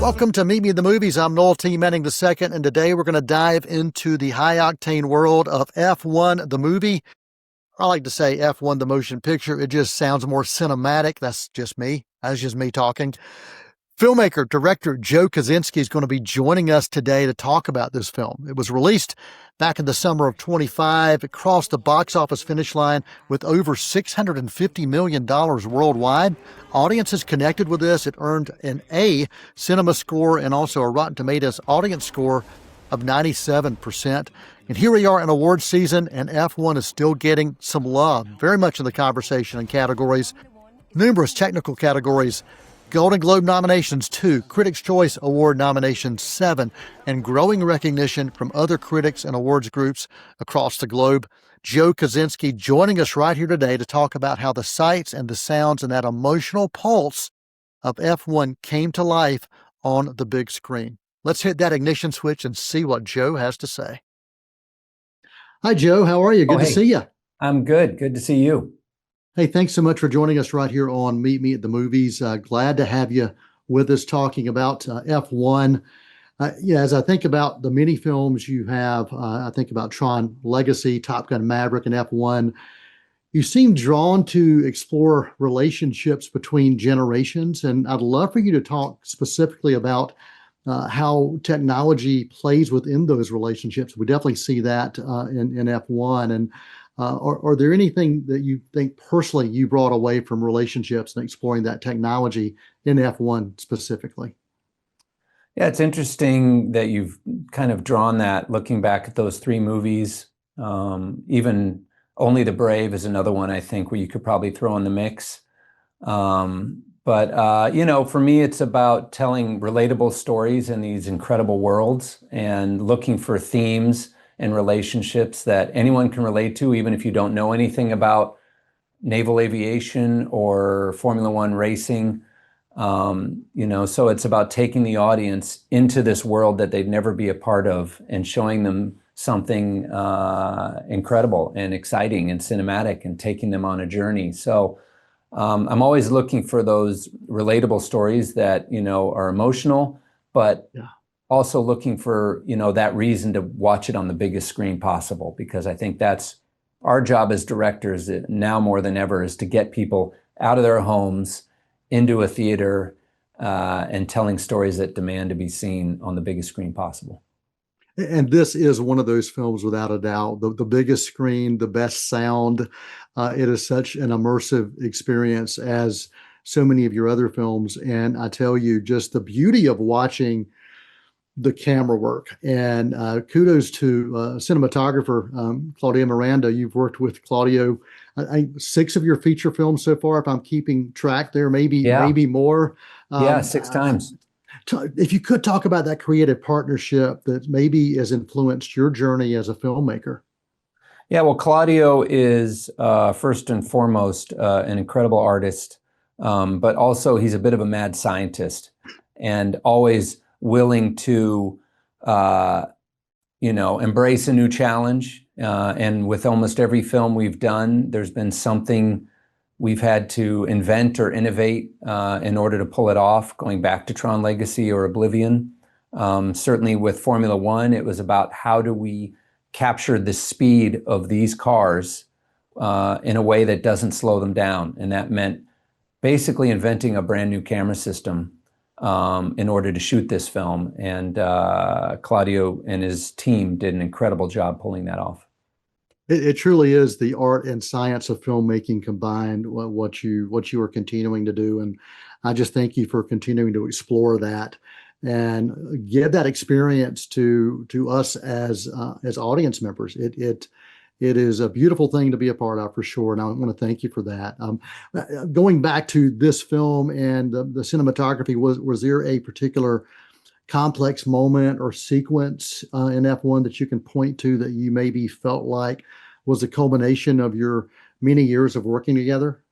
Welcome to Meet Me at the Movies. I'm Noel T. Manning II, and today we're going to dive into the high-octane world of F1, the movie. I like to say F1, the motion picture. It just sounds more cinematic. That's just me. That's just me talking. Filmmaker, director Joe Kosinski is going to be joining us today to talk about this film. It was released back in the summer of 25. It crossed the box office finish line with over $650 million worldwide. Audiences connected with this. It earned an A cinema score and also a Rotten Tomatoes audience score of 97%. And here we are in awards season, and F1 is still getting some love, very much in the conversation and categories. Numerous technical categories. Golden Globe nominations 2, Critics' Choice Award nominations 7, and growing recognition from other critics and awards groups across the globe. Joe Kosinski joining us right here today to talk about how the sights and the sounds and that emotional pulse of F1 came to life on the big screen. Let's hit that ignition switch and see what Joe has to say. Hi, Joe. How are you? Good to see you. I'm good. Good to see you. Hey, thanks so much for joining us right here on Meet Me at the Movies. Glad to have you with us talking about F1. As I think about the many films you have, I think about Tron Legacy, Top Gun Maverick, and F1. You seem drawn to explore relationships between generations, and I'd love for you to talk specifically about how technology plays within those relationships. We definitely see that in F1. And are there anything that you think personally you brought away from relationships and exploring that technology in F1 specifically? Yeah, it's interesting that you've kind of drawn that, looking back at those three movies. Even Only the Brave is another one, I think, where you could probably throw in the mix. But for me, it's about telling relatable stories in these incredible worlds and looking for themes and relationships that anyone can relate to, even if you don't know anything about naval aviation or Formula One racing. So it's about taking the audience into this world that they'd never be a part of and showing them something incredible and exciting and cinematic and taking them on a journey. So I'm always looking for those relatable stories that, are emotional, but also looking for, that reason to watch it on the biggest screen possible, because I think that's our job as directors now more than ever, is to get people out of their homes into a theater and telling stories that demand to be seen on the biggest screen possible. And this is one of those films, without a doubt, the biggest screen, the best sound. It is such an immersive experience, as so many of your other films. And I tell you, just the beauty of watching the camera work. And kudos to cinematographer Claudio Miranda. You've worked with Claudio, I think 6 of your feature films so far, if I'm keeping track there, maybe more. 6 times. If you could talk about that creative partnership that maybe has influenced your journey as a filmmaker. Yeah, well, Claudio is first and foremost an incredible artist, but also he's a bit of a mad scientist and always willing to, embrace a new challenge. And with almost every film we've done, there's been something we've had to invent or innovate in order to pull it off, going back to Tron Legacy or Oblivion. Certainly with Formula One, it was about how do we capture the speed of these cars in a way that doesn't slow them down. And that meant basically inventing a brand new camera system in order to shoot this film. And Claudio and his team did an incredible job pulling that off. It truly is the art and science of filmmaking combined, what you are continuing to do. And I just thank you for continuing to explore that and give that experience to us as audience members. It is a beautiful thing to be a part of, for sure. And I want to thank you for that. Going back to this film and the cinematography, was there a particular complex moment or sequence in F1 that you can point to that you maybe felt like was the culmination of your many years of working together?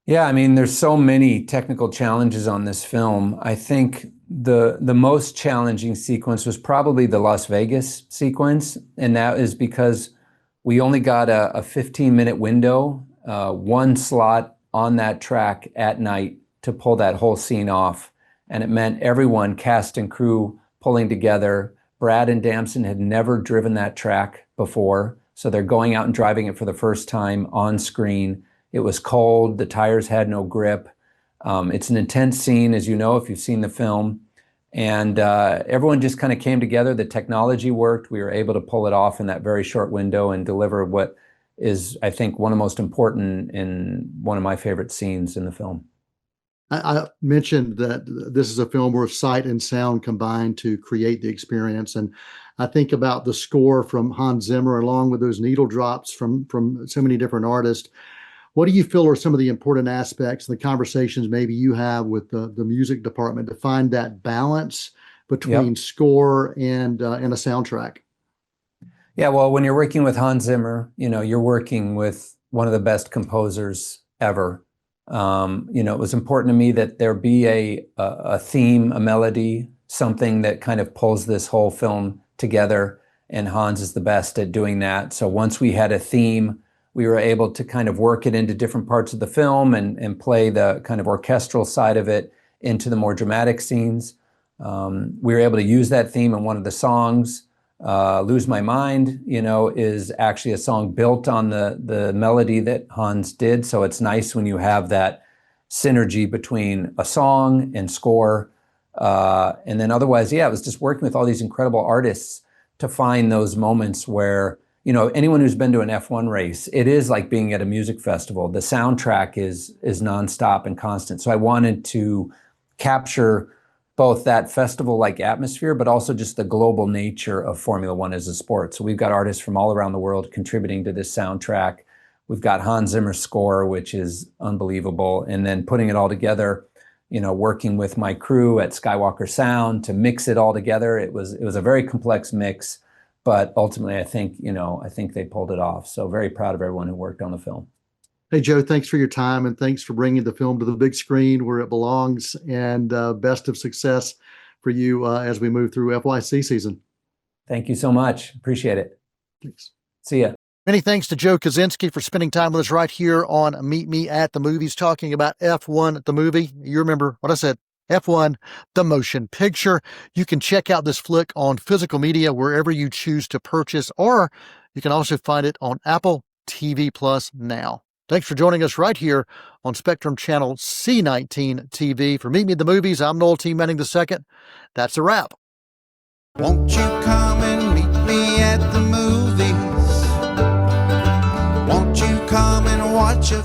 Yeah, I mean, there's so many technical challenges on this film. I think the most challenging sequence was probably the Las Vegas sequence, and that is because we only got a 15-minute window, one slot on that track at night to pull that whole scene off. and it meant everyone, cast and crew, pulling together. Brad and Damson had never driven that track before, so they're going out and driving it for the first time on screen. It was cold, the tires had no grip. It's an intense scene, as you know, if you've seen the film. And everyone just kind of came together. The technology worked. We were able to pull it off in that very short window and deliver what is, I think, one of the most important and one of my favorite scenes in the film. I mentioned that this is a film where sight and sound combine to create the experience. And I think about the score from Hans Zimmer, along with those needle drops from so many different artists. What do you feel are some of the important aspects, the conversations maybe you have with the music department to find that balance between score and a soundtrack? Yeah, well, when you're working with Hans Zimmer, you're working with one of the best composers ever. It was important to me that there be a theme, a melody, something that kind of pulls this whole film together. And Hans is the best at doing that. So once we had a theme, we were able to kind of work it into different parts of the film and play the kind of orchestral side of it into the more dramatic scenes. We were able to use that theme in one of the songs. Lose My Mind, is actually a song built on the melody that Hans did. So it's nice when you have that synergy between a song and score. And then otherwise, it was just working with all these incredible artists to find those moments where, anyone who's been to an F1 race, it is like being at a music festival. The soundtrack is nonstop and constant. So I wanted to capture both that festival-like atmosphere, but also just the global nature of Formula One as a sport. So we've got artists from all around the world contributing to this soundtrack. We've got Hans Zimmer's score, which is unbelievable. And then putting it all together, working with my crew at Skywalker Sound to mix it all together. It was a very complex mix, but ultimately I think they pulled it off. So very proud of everyone who worked on the film. Hey, Joe, thanks for your time and thanks for bringing the film to the big screen where it belongs, and best of success for you as we move through FYC season. Thank you so much. Appreciate it. Thanks. See ya. Many thanks to Joe Kosinski for spending time with us right here on Meet Me at the Movies, talking about F1, the movie. You remember what I said, F1, the motion picture. You can check out this flick on physical media wherever you choose to purchase, or you can also find it on Apple TV Plus now. Thanks for joining us right here on Spectrum Channel C19 TV. For Meet Me at the Movies, I'm Noel T. Manning II. That's a wrap. Won't you come and meet me at the movies? Won't you come and watch a